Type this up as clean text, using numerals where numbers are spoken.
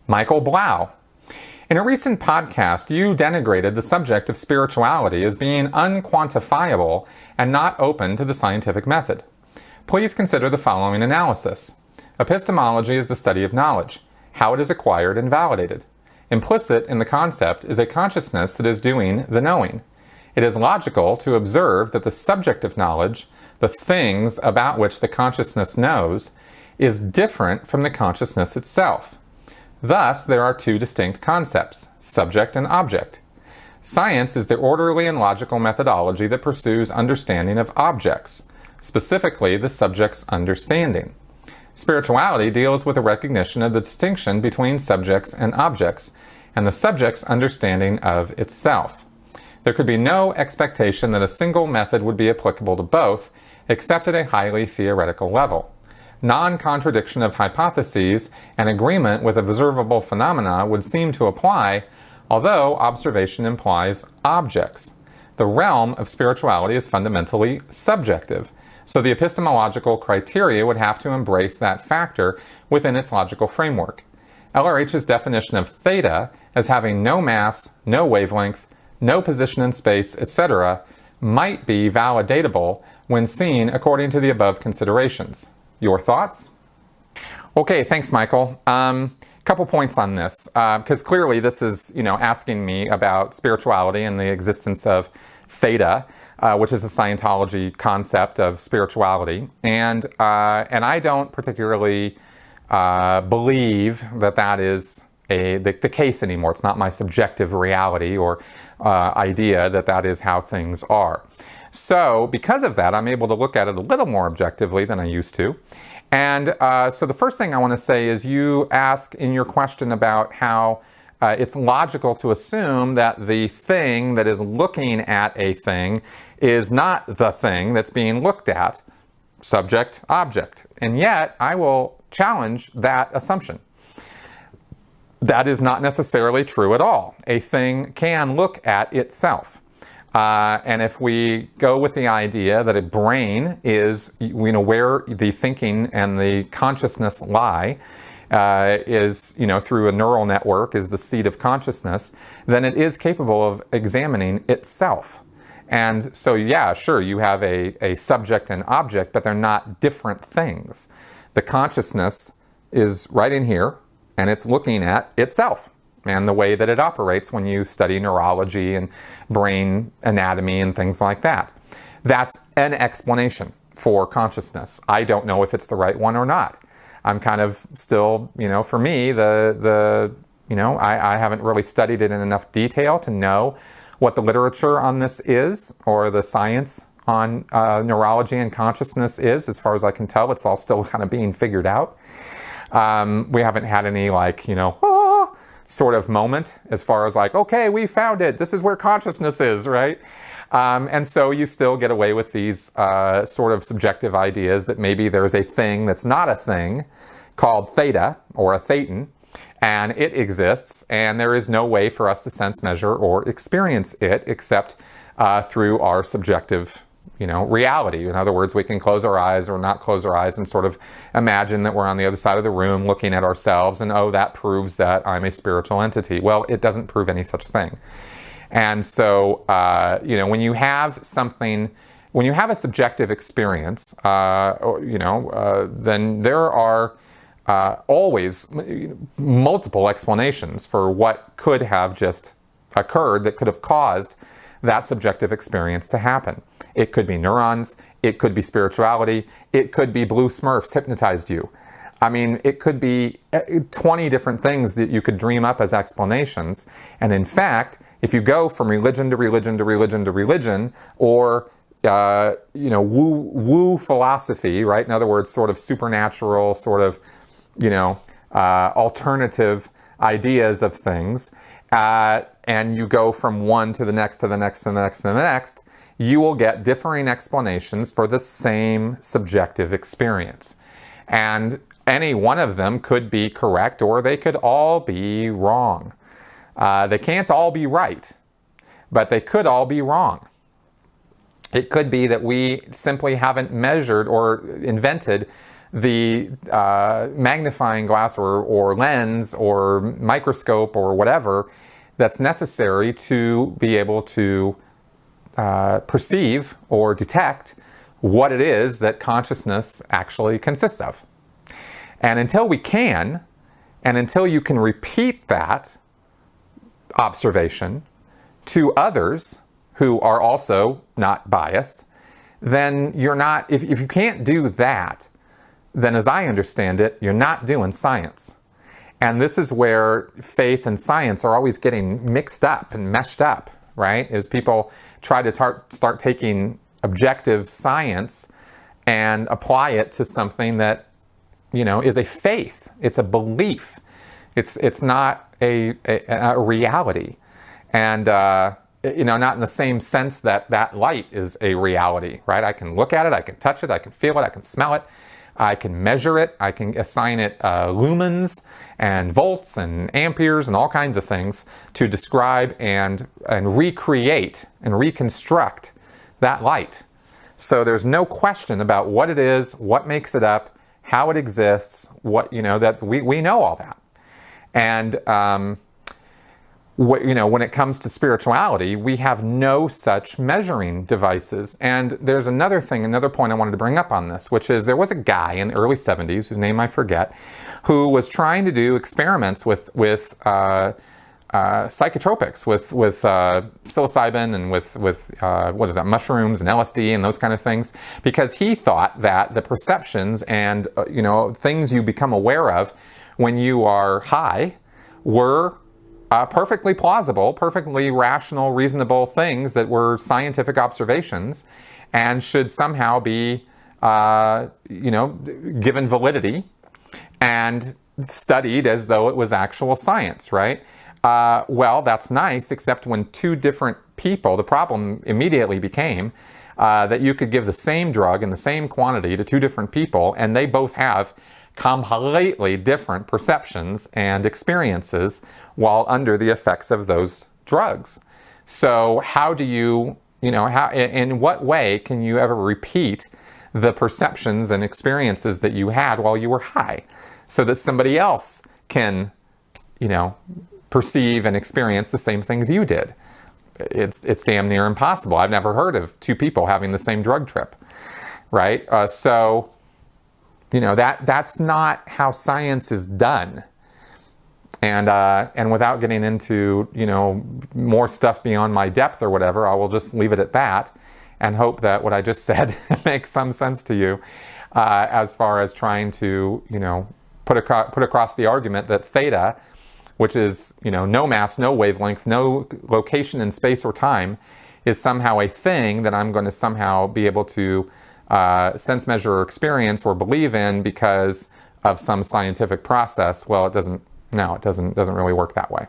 Michael Blau. In a recent podcast, you denigrated the subject of spirituality as being unquantifiable and not open to the scientific method. Please consider the following analysis. Epistemology is the study of knowledge, how it is acquired and validated. Implicit in the concept is a consciousness that is doing the knowing. It is logical to observe that the subject of knowledge, the things about which the consciousness knows, is different from the consciousness itself. Thus, there are two distinct concepts, subject and object. Science is the orderly and logical methodology that pursues understanding of objects, specifically the subject's understanding. Spirituality deals with a recognition of the distinction between subjects and objects, and the subject's understanding of itself. There could be no expectation that a single method would be applicable to both, except at a highly theoretical level. Non-contradiction of hypotheses and agreement with observable phenomena would seem to apply, although observation implies objects. The realm of spirituality is fundamentally subjective, so the epistemological criteria would have to embrace that factor within its logical framework. LRH's definition of theta as having no mass, no wavelength, no position in space, etc., might be validatable when seen according to the above considerations. Your thoughts? Okay, thanks, Michael. Couple points on this, because clearly this is, asking me about spirituality and the existence of theta, which is a Scientology concept of spirituality, and I don't particularly believe that is the case anymore. It's not my subjective reality or idea that is how things are. So because of that, I'm able to look at it a little more objectively than I used to. And so the first thing I want to say is you ask in your question about how it's logical to assume that the thing that is looking at a thing is not the thing that's being looked at, subject, object. And yet, I will challenge that assumption. That is not necessarily true at all. A thing can look at itself. And if we go with the idea that a brain is, where the thinking and the consciousness lie, is, through a neural network is the seat of consciousness, then it is capable of examining itself. And so, yeah, sure, you have a subject and object, but they're not different things. The consciousness is right in here, and it's looking at itself and the way that it operates when you study neurology and brain anatomy and things like that. That's an explanation for consciousness. I don't know if it's the right one or not. I'm kind of still, for me, I haven't really studied it in enough detail to know what the literature on this is, or the science on neurology and consciousness is. As far as I can tell, it's all still kind of being figured out. We haven't had any sort of moment as far as okay, we found it. This is where consciousness is, right? And so you still get away with these sort of subjective ideas that maybe there's a thing that's not a thing called theta or a thetan, and it exists, and there is no way for us to sense, measure, or experience it except through our subjective reality. In other words, we can close our eyes or not close our eyes and sort of imagine that we're on the other side of the room looking at ourselves and, oh, that proves that I'm a spiritual entity. Well, it doesn't prove any such thing. And so, when you have a subjective experience, then there are always multiple explanations for what could have just occurred that could have caused that subjective experience to happen. It could be neurons, it could be spirituality, it could be blue Smurfs hypnotized you. I mean, it could be 20 different things that you could dream up as explanations. And in fact, if you go from religion to religion to religion to religion, or woo philosophy, right? In other words, sort of supernatural, sort of, alternative ideas of things, and you go from one to the next to the next to the next to the next, you will get differing explanations for the same subjective experience. And any one of them could be correct, or they could all be wrong. They can't all be right, but they could all be wrong. It could be that we simply haven't measured or invented the magnifying glass or lens or microscope or whatever that's necessary to be able to perceive or detect what it is that consciousness actually consists of. And until we can, and until you can repeat that observation to others who are also not biased, then you're not, if you can't do that, then as I understand it, you're not doing science. And this is where faith and science are always getting mixed up and meshed up, right? As people try to start taking objective science and apply it to something that, is a faith. It's a belief. It's not a reality. And, not in the same sense that that light is a reality, right? I can look at it, I can touch it, I can feel it, I can smell it, I can measure it, I can assign it lumens and volts and amperes and all kinds of things to describe and recreate and reconstruct that light. So there's no question about what it is, what makes it up, how it exists, that we know all that. And when it comes to spirituality, we have no such measuring devices. And there's another point I wanted to bring up on this, which is there was a guy in the early 70s, whose name I forget, who was trying to do experiments with psychotropics, with psilocybin and with mushrooms and LSD and those kind of things, because he thought that the perceptions and things you become aware of when you are high were perfectly plausible, perfectly rational, reasonable things that were scientific observations and should somehow be, given validity and studied as though it was actual science, right? Well, that's nice, except when two different people, the problem immediately became that you could give the same drug in the same quantity to two different people, and they both have completely different perceptions and experiences while under the effects of those drugs. So how do you, in what way can you ever repeat the perceptions and experiences that you had while you were high so that somebody else can, perceive and experience the same things you did? It's damn near impossible. I've never heard of two people having the same drug trip, right? That's not how science is done. And without getting into, more stuff beyond my depth or whatever, I will just leave it at that and hope that what I just said makes some sense to you as far as trying to, put across the argument that theta, which is, no mass, no wavelength, no location in space or time, is somehow a thing that I'm going to somehow be able to sense, measure, or experience or believe in because of some scientific process. Well, it doesn't really work that way.